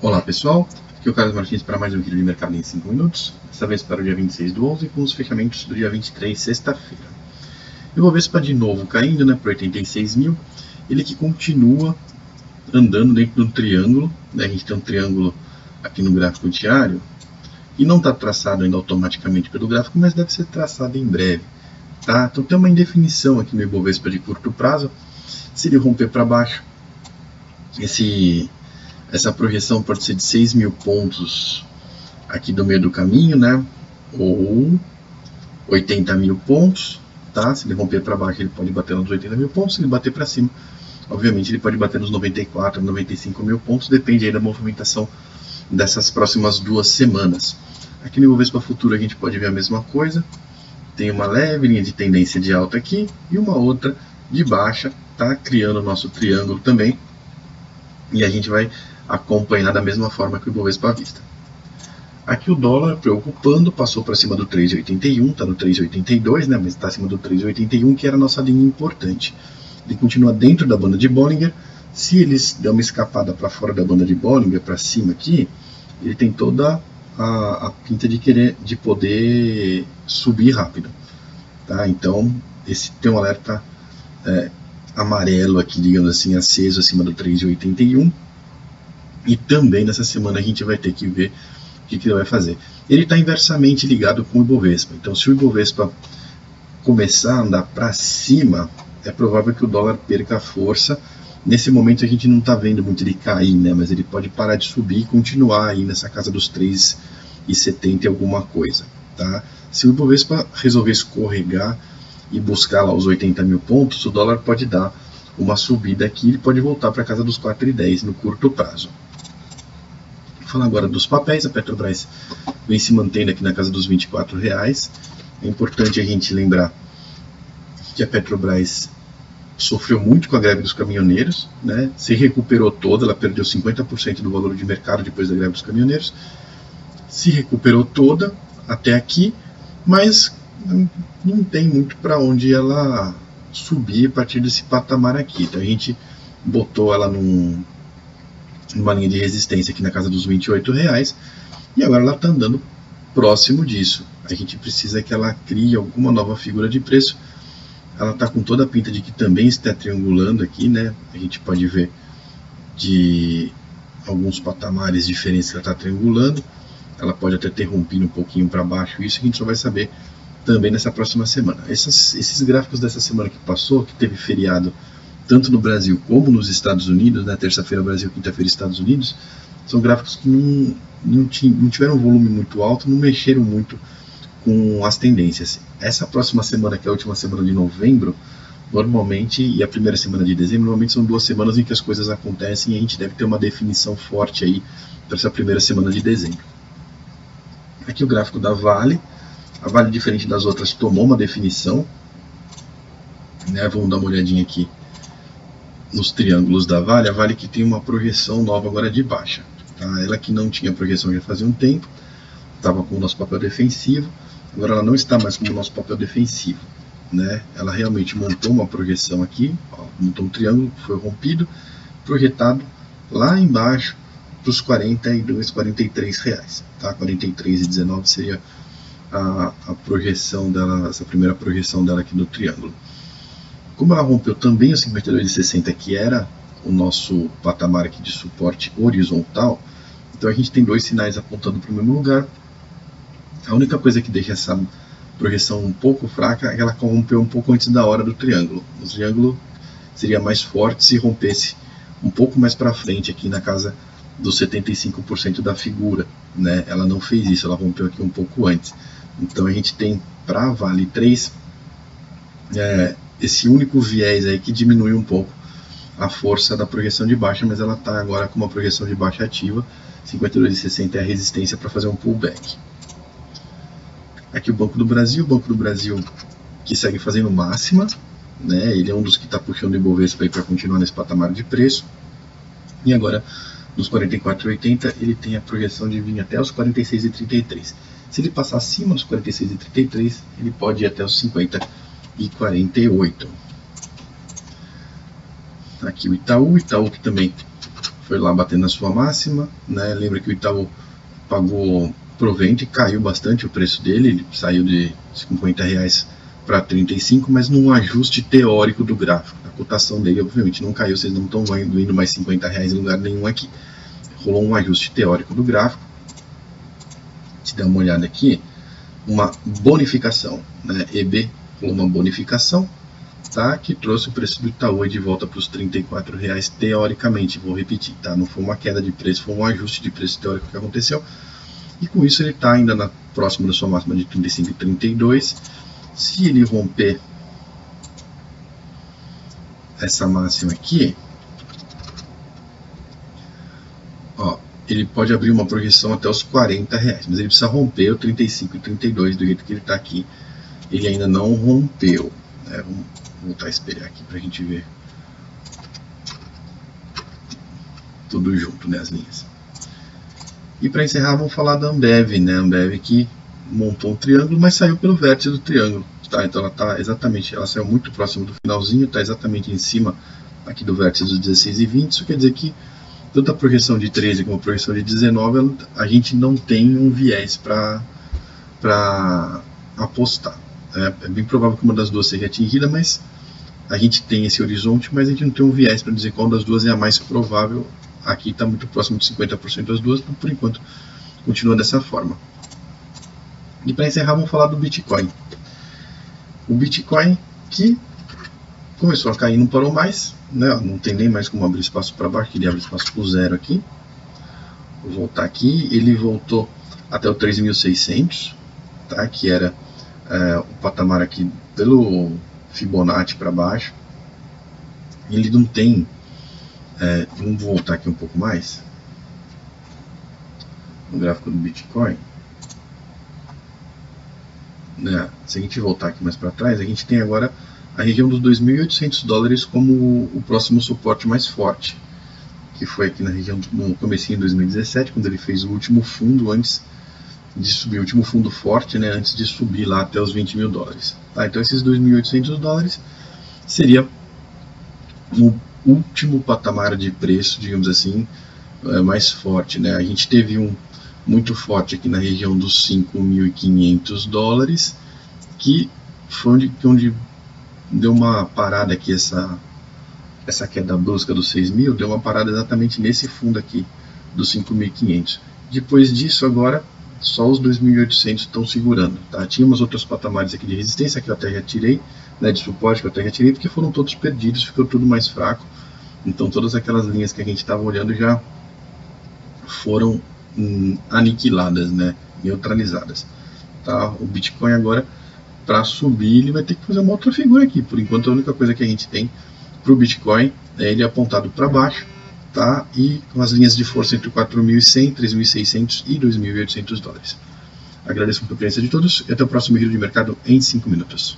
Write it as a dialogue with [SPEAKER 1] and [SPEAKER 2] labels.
[SPEAKER 1] Olá pessoal, aqui é o Carlos Martins para mais um vídeo de mercado em 5 minutos, dessa vez para o dia 26/11 com os fechamentos do dia 23, sexta-feira. O Ibovespa de novo caindo, para 86 mil, ele que continua andando dentro do triângulo, a gente tem um triângulo aqui no gráfico diário, e não está traçado ainda automaticamente pelo gráfico, mas deve ser traçado em breve. Tá? Então tem uma indefinição aqui no Ibovespa de curto prazo, se ele romper para baixo, essa projeção pode ser de 6 mil pontos aqui do meio do caminho, ou 80 mil pontos, tá? Se ele romper para baixo, ele pode bater nos 80 mil pontos. Se ele bater para cima, obviamente ele pode bater nos 94, 95 mil pontos, depende aí da movimentação dessas próximas 2 semanas. Aqui no Ibovespa Futuro a gente pode ver a mesma coisa, tem uma leve linha de tendência de alta aqui e uma outra de baixa, tá? Criando o nosso triângulo também, e a gente vai acompanhar da mesma forma que o Ibovespa à vista. Aqui o dólar preocupando, passou para cima do 3,81, está no 3,82, mas está acima do 3,81, que era a nossa linha importante. Ele continua dentro da banda de Bollinger. Se eles der uma escapada para fora da banda de Bollinger, para cima aqui, ele tem toda a pinta de poder subir rápido. Tá? Então, tem um alerta amarelo aqui, digamos assim, aceso acima do 3,81. E também nessa semana a gente vai ter que ver o que ele vai fazer. Ele está inversamente ligado com o Ibovespa. Então, se o Ibovespa começar a andar para cima, é provável que o dólar perca força. Nesse momento a gente não está vendo muito ele cair, mas ele pode parar de subir e continuar aí nessa casa dos 3,70 e alguma coisa. Tá? Se o Ibovespa resolver escorregar e buscar lá os 80 mil pontos, o dólar pode dar uma subida aqui, ele pode voltar para a casa dos 4,10 no curto prazo. Vou falar agora dos papéis. A Petrobras vem se mantendo aqui na casa dos R$24. É importante a gente lembrar que a Petrobras sofreu muito com a greve dos caminhoneiros, se recuperou toda, ela perdeu 50% do valor de mercado depois da greve dos caminhoneiros, se recuperou toda até aqui, mas não tem muito para onde ela subir a partir desse patamar aqui. Então a gente botou ela numa linha de resistência aqui na casa dos R$28, e agora ela está andando próximo disso. A gente precisa que ela crie alguma nova figura de preço. Ela está com toda a pinta de que também está triangulando aqui, A gente pode ver de alguns patamares diferentes que ela está triangulando. Ela pode até ter rompido um pouquinho para baixo, isso a gente só vai saber também nessa próxima semana. Esses gráficos dessa semana que passou, que teve feriado tanto no Brasil como nos Estados Unidos, terça-feira Brasil, quinta-feira Estados Unidos, são gráficos que não tiveram um volume muito alto, não mexeram muito com as tendências. Essa próxima semana, que é a última semana de novembro, normalmente, e a primeira semana de dezembro, normalmente são 2 semanas em que as coisas acontecem, e a gente deve ter uma definição forte aí para essa primeira semana de dezembro. Aqui o gráfico da Vale. A Vale, diferente das outras, tomou uma definição. Vamos dar uma olhadinha aqui nos triângulos da Vale. A Vale que tem uma projeção nova agora de baixa. Tá? Ela que não tinha projeção já fazia um tempo, estava com o nosso papel defensivo. Agora ela não está mais com o nosso papel defensivo. Ela realmente montou uma projeção aqui, montou um triângulo que foi rompido, projetado lá embaixo para os R$42, R$43. Tá? R$43,19 seria a projeção dela, essa primeira projeção dela aqui no triângulo. Como ela rompeu também o 52,60, que era o nosso patamar aqui de suporte horizontal, então a gente tem 2 sinais apontando para o mesmo lugar. A única coisa que deixa essa projeção um pouco fraca é que ela rompeu um pouco antes da hora do triângulo. O triângulo seria mais forte se rompesse um pouco mais para frente aqui na casa dos 75% da figura. Ela não fez isso, ela rompeu aqui um pouco antes. Então a gente tem para a Vale 3 esse único viés aí que diminui um pouco a força da projeção de baixa, mas ela está agora com uma projeção de baixa ativa. 52,60 é a resistência para fazer um pullback. Aqui o Banco do Brasil que segue fazendo máxima, ele é um dos que está puxando o Ibovespa para continuar nesse patamar de preço, e agora nos 44,80 ele tem a projeção de vir até os 46,33. Se ele passar acima dos 46,33, ele pode ir até os 50,48. Aqui o Itaú que também foi lá batendo na sua máxima, né? Lembra que o Itaú pagou provento e caiu bastante o preço dele, ele saiu de R$50 para 35, mas num ajuste teórico do gráfico. A cotação dele obviamente não caiu, vocês não estão vendo mais R$50 em lugar nenhum aqui. Rolou um ajuste teórico do gráfico. Se der uma olhada aqui, uma bonificação, né? EB rolou uma bonificação, tá? Que trouxe o preço do Itaú de volta para os R$34 teoricamente, vou repetir, tá? Não foi uma queda de preço, foi um ajuste de preço teórico que aconteceu. E com isso ele está ainda próximo da sua máxima de 35 e 32. Se ele romper essa máxima aqui, ó, ele pode abrir uma projeção até os R$40, mas ele precisa romper o 35 e 32 do jeito que ele está aqui. Ele ainda não rompeu, né? Vamos voltar a espelhar aqui para a gente ver tudo junto, né, as linhas. E para encerrar, vamos falar da Ambev, né? Ambev que montou um triângulo, mas saiu pelo vértice do triângulo, tá? Então ela tá exatamente, ela saiu muito próximo do finalzinho, está exatamente em cima aqui do vértice dos 16 e 20. Isso quer dizer que tanto a projeção de 13 como a projeção de 19, a gente não tem um viés para apostar. É bem provável que uma das duas seja atingida, mas a gente tem esse horizonte, mas a gente não tem um viés para dizer qual das duas é a mais provável. Aqui está muito próximo de 50% das duas, então por enquanto continua dessa forma. E para encerrar, vamos falar do Bitcoin. O Bitcoin que começou a cair, não parou mais, né? Não tem nem mais como abrir espaço para baixo, ele abre espaço para o zero aqui. Vou voltar aqui, ele voltou até o 3.600, tá? Que era o patamar aqui pelo Fibonacci para baixo. Ele não tem... vamos voltar aqui um pouco mais no gráfico do Bitcoin, né? Se a gente voltar aqui mais para trás, a gente tem agora a região dos $2.800 como o próximo suporte mais forte, que foi aqui na região no comecinho de 2017, quando ele fez o último fundo antes de subir, o último fundo forte, né, antes de subir lá até os $20.000. Tá? Então esses $2.800 seria o último patamar de preço, digamos assim, mais forte, né? A gente teve um muito forte aqui na região dos $5.500, que foi onde deu uma parada aqui, essa queda brusca dos 6.000, deu uma parada exatamente nesse fundo aqui dos 5.500. Depois disso, agora, só os 2.800 estão segurando, tá? Tinha umas outros patamares aqui de resistência que eu até retirei, né, de suporte que eu até retirei, porque foram todos perdidos, ficou tudo mais fraco. Então todas aquelas linhas que a gente estava olhando já foram aniquiladas, né, neutralizadas, tá? O Bitcoin agora, para subir, ele vai ter que fazer uma outra figura aqui. Por enquanto a única coisa que a gente tem para o Bitcoin é ele apontado para baixo, tá? E com as linhas de força entre 4.100, 3.600 e $2.800. Agradeço a presença de todos e até o próximo Giro de Mercado em 5 minutos.